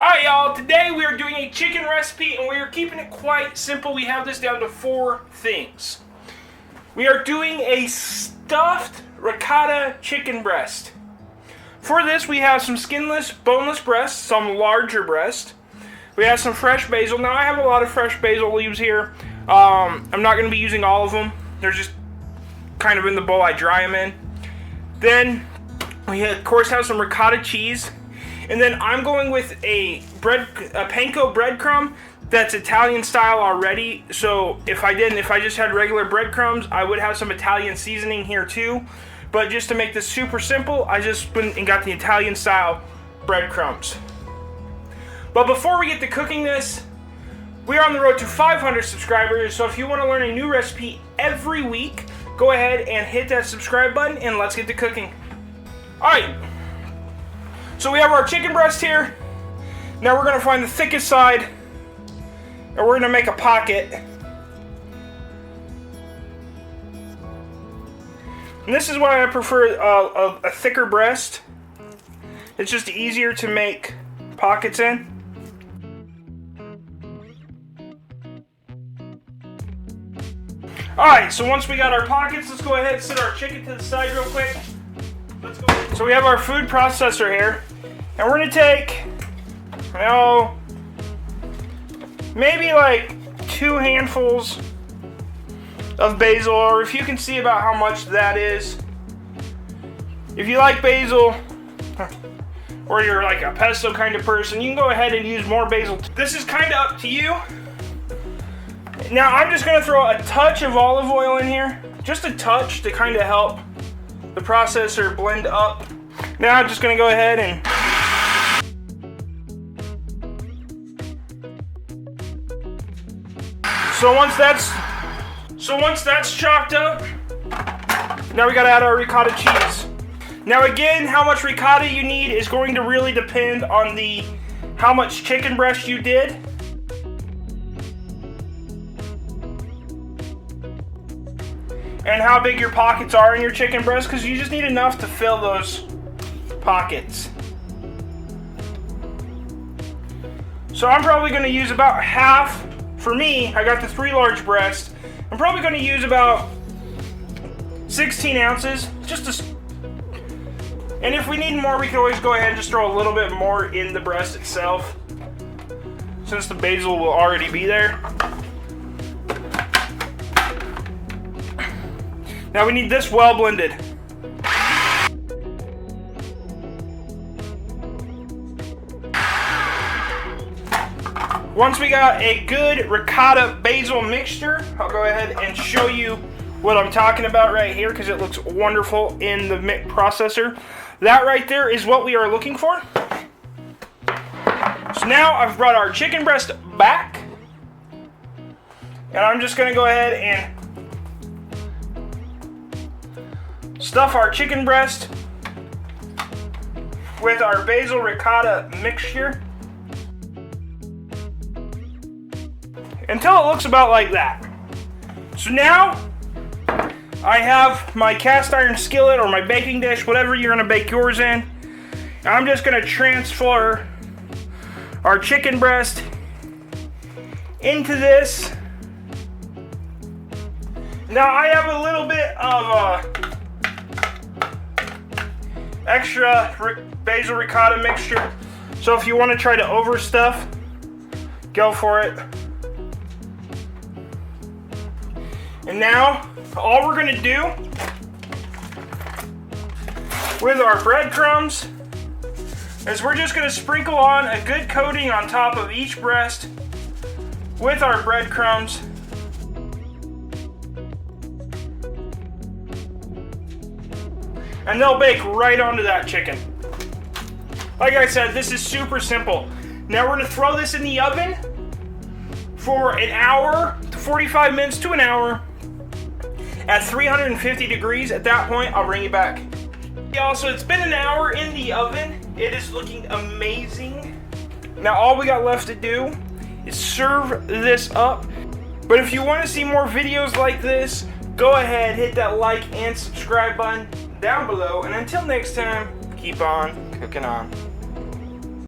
Alright y'all, today we are doing a chicken recipe and we are keeping it quite simple. We have this down to 4 things. We are doing a stuffed ricotta chicken breast. For this we have some skinless, boneless breasts, some larger breast. We have some fresh basil. Now I have a lot of fresh basil leaves here. I'm not going to be using all of them. They're just kind of in the bowl I dry them in. Then we of course have some ricotta cheese. And then I'm going with a panko breadcrumb that's Italian style already. So if I just had regular breadcrumbs, I would have some Italian seasoning here too. But just to make this super simple, I just went and got the Italian style breadcrumbs. But before we get to cooking this, we are on the road to 500 subscribers. So if you want to learn a new recipe every week, go ahead and hit that subscribe button and let's get to cooking. Alright. So we have our chicken breast here. Now we're going to find the thickest side and we're going to make a pocket. And this is why I prefer a thicker breast. It's just easier to make pockets in. Alright, so once we got our pockets, let's go ahead and set our chicken to the side real quick. Let's go. So we have our food processor here, and we're going to take, maybe like 2 handfuls of basil, or if you can see about how much that is. If you like basil, or you're like a pesto kind of person, you can go ahead and use more basil. This is kind of up to you. Now I'm just going to throw a touch of olive oil in here, just a touch to kind of help the processor blend up. Now I'm just going to go ahead and so once that's chopped up, now we got to add our ricotta cheese. Now again, how much ricotta you need is going to really depend on how much chicken breast you did. And how big your pockets are in your chicken breast, because you just need enough to fill those pockets. So I'm probably going to use about half. For me, I got the 3 large breasts. I'm probably going to use about 16 ounces. And if we need more, we can always go ahead and just throw a little bit more in the breast itself, since the basil will already be there. Now we need this well blended. Once we got a good ricotta basil mixture, I'll go ahead and show you what I'm talking about right here, because it looks wonderful in the processor. That right there is what we are looking for. So now I've brought our chicken breast back, and I'm just going to go ahead and stuff our chicken breast with our basil ricotta mixture until it looks about like that. So now I have my cast iron skillet or my baking dish, whatever you're going to bake yours in. I'm just going to transfer our chicken breast into this. Now I have a little bit of extra basil ricotta mixture, so if you want to try to overstuff, go for it. And now all we're going to do with our breadcrumbs is we're just going to sprinkle on a good coating on top of each breast with our breadcrumbs. And they'll bake right onto that chicken. Like I said, this is super simple. Now we're gonna throw this in the oven for an hour to 45 minutes to an hour at 350 degrees. At that point, I'll bring you back. Y'all, so it's been an hour in the oven. It is looking amazing. Now all we got left to do is serve this up. But if you want to see more videos like this, go ahead, hit that like and subscribe button down below, and until next time, keep on cooking on.